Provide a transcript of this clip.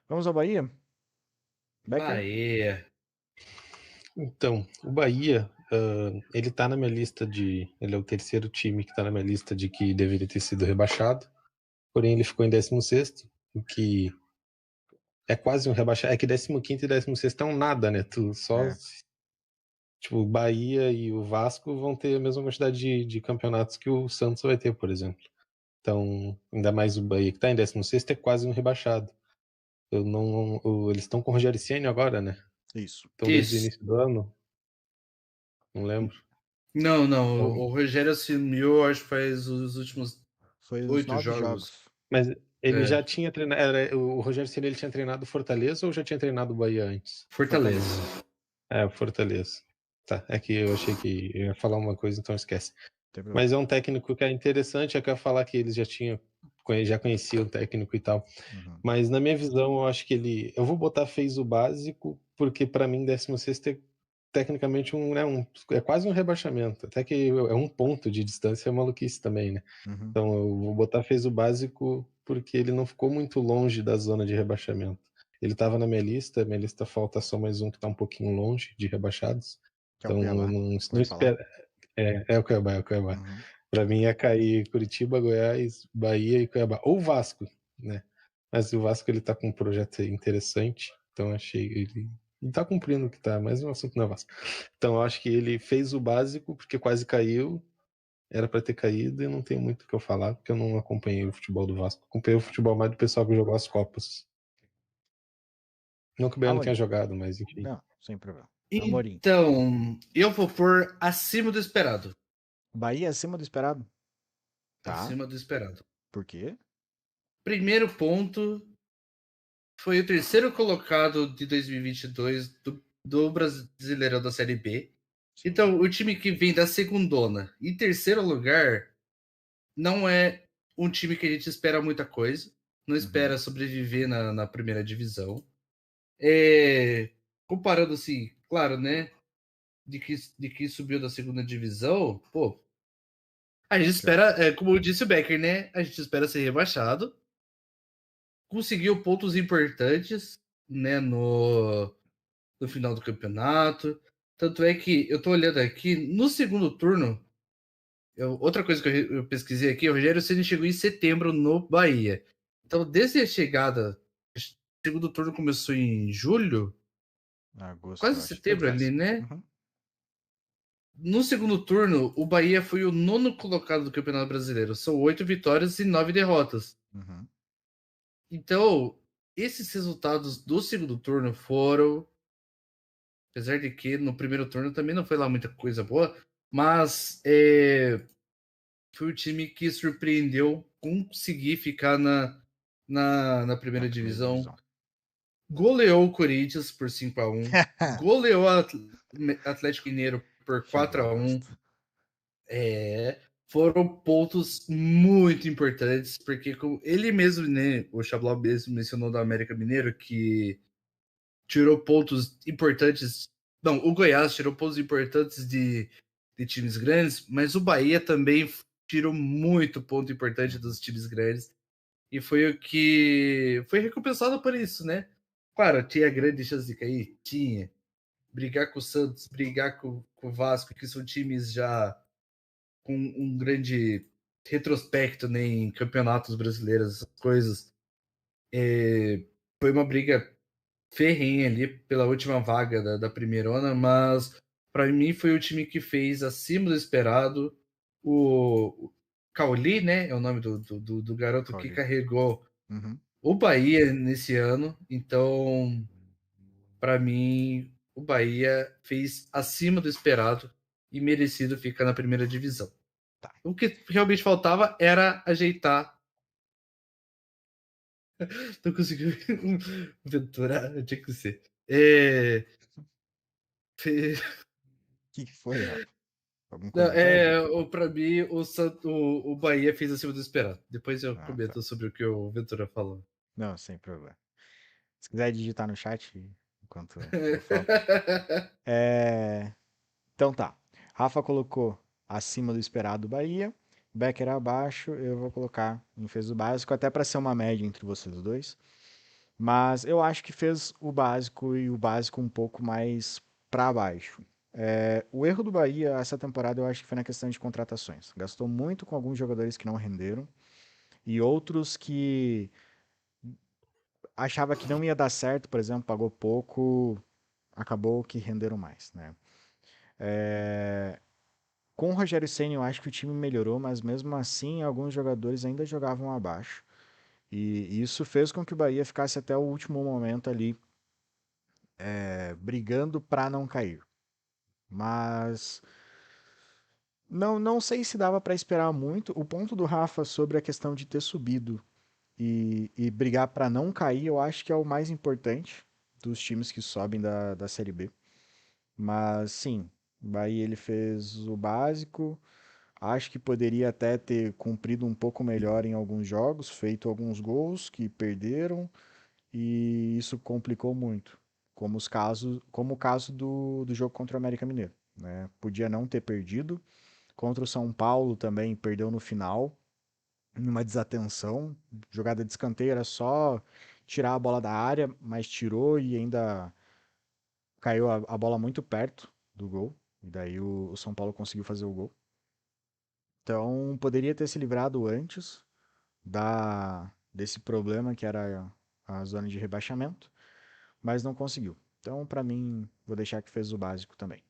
Vamos ao Bahia? Becker? Bahia. Então, o Bahia, ele tá na minha lista de. Ele é o terceiro time que tá na minha lista de que deveria ter sido rebaixado. Porém, ele ficou em 16º, o que é quase um rebaixado. É que 15º e 16º é um nada, né? Tu só. É. Tipo, o Bahia e o Vasco vão ter a mesma quantidade de campeonatos que o Santos vai ter, por exemplo. Então, ainda mais o Bahia que tá em 16º é quase um rebaixado. Eu não, eles estão com o Rogério Ceni agora, né? Isso. Então, desde o Isso. início do ano, não lembro. Não. Então, O Rogério assumiu, acho que faz os últimos Foi os 8 9 jogos. jogos. mas ele É, já tinha treinado. O Rogério Ceni ele tinha treinado o Fortaleza ou já tinha treinado o Bahia antes? Fortaleza. É, o Fortaleza. Tá, é que eu achei que eu ia falar uma coisa, então esquece. Não tem problema. Mas é um técnico que é interessante, é que eu ia falar que eles já conheciam o técnico e tal. Uhum. Mas na minha visão, eu acho que ele. Eu vou botar fez o básico, porque para mim 16º é tecnicamente é quase um rebaixamento. Até que é um ponto de distância, é maluquice também, né? Uhum. Então eu vou botar fez o básico porque ele não ficou muito longe da zona de rebaixamento. Ele estava na minha lista falta só mais um que está um pouquinho longe de rebaixados. Que é o Então eu Cuiabá. não Pode falar. espero. É o Cuiabá, é o Cuiabá. Uhum. Para mim ia cair Curitiba, Goiás, Bahia e Cuiabá. Ou Vasco, né? Mas o Vasco ele tá com um projeto interessante, então achei ele tá cumprindo o que tá, mas o assunto não é Vasco. Então eu acho que ele fez o básico porque quase caiu, era para ter caído e não tem muito o que eu falar, porque eu não acompanhei o futebol do Vasco. Acompanhei o futebol mais do pessoal que jogou as Copas. Não que o Baiano tenha Amorim. jogado, mas enfim. Não, sem problema. Amorim. Então, eu vou pôr acima do esperado. Bahia acima do esperado? Tá. Acima do esperado. Por quê? Primeiro ponto, foi o terceiro colocado de 2022 do Brasileirão da Série B. Sim. Então, o time que vem da segundona em terceiro lugar não é um time que a gente espera muita coisa. Não Uhum. espera sobreviver na primeira divisão. Comparando assim, claro, né? De que subiu da segunda divisão, pô, a gente Pior. espera, como disse o Becker, né? A gente espera ser rebaixado. Conseguiu pontos importantes, né? No final do campeonato. Tanto é que eu tô olhando aqui, no segundo turno, outra coisa que eu pesquisei aqui, o Rogério Ceni chegou em setembro no Bahia. Então, desde a chegada, o segundo turno começou em julho, Agosto, eu quase acho. Tanto setembro ali, faz. né? Uhum. No segundo turno, o Bahia foi o nono colocado do Campeonato Brasileiro. São 8 vitórias e 9 derrotas. Uhum. Então, esses resultados do segundo turno foram, apesar de que no primeiro turno também não foi lá muita coisa boa, mas foi o time que surpreendeu conseguir ficar na Na primeira primeira divisão. divisão. Goleou o Corinthians por 5-1. Goleou o Atlético Mineiro por Filho de quatro uma a um. bosta. Foram pontos muito importantes, porque como ele mesmo, né, o Xablau mesmo mencionou do América Mineiro, que tirou pontos importantes. Não, o Goiás tirou pontos importantes de times grandes, mas o Bahia também tirou muito ponto importante Uhum. dos times grandes. E foi o que foi recompensado por isso, né? Claro, tinha grande chance de cair? Tinha. Brigar com o Santos, brigar com o Vasco, que são times já com um grande retrospecto, né, em campeonatos brasileiros, essas coisas. Foi uma briga ferrenha ali pela última vaga da primeirona, mas para mim foi o time que fez acima do esperado. O Cauli, né, é o nome do garoto que Cauli. carregou Uhum. o Bahia nesse ano. Então, para mim, o Bahia fez acima do esperado e merecido ficar na primeira divisão. Tá. O que realmente faltava era ajeitar. Não conseguiu Ventura, tinha que ser. Fe- O que foi, Rafa? Algum Não, comentário? pra mim, o Bahia fez acima do esperado. Depois eu Ah, tá. comento sobre o que o Ventura falou. Não, sem problema. Se quiser digitar no chat enquanto eu falo. É... Então tá. Rafa colocou acima do esperado o Bahia. Becker abaixo. Eu vou colocar em fez o básico, até para ser uma média entre vocês dois. Mas eu acho que fez o básico e o básico um pouco mais para baixo. O erro do Bahia essa temporada eu acho que foi na questão de contratações. Gastou muito com alguns jogadores que não renderam e outros que achava que não ia dar certo, por exemplo, pagou pouco, acabou que renderam mais, né? É, Com o Rogério Ceni eu acho que o time melhorou, mas mesmo assim alguns jogadores ainda jogavam abaixo. E isso fez com que o Bahia ficasse até o último momento ali brigando para não cair. Mas não sei se dava para esperar muito. O ponto do Rafa sobre a questão de ter subido e brigar para não cair, eu acho que é o mais importante dos times que sobem da Série B. Mas sim, o Bahia ele fez o básico. Acho que poderia até ter cumprido um pouco melhor em alguns jogos, feito alguns gols que perderam, e isso complicou muito. Como o caso do jogo contra o América Mineiro, né? Podia não ter perdido. Contra o São Paulo também perdeu no final, numa desatenção. Jogada de escanteio era só tirar a bola da área, mas tirou e ainda caiu a bola muito perto do gol. E daí o São Paulo conseguiu fazer o gol. Então poderia ter se livrado antes desse problema que era a zona de rebaixamento, mas não conseguiu. Então, para mim, vou deixar que fez o básico também.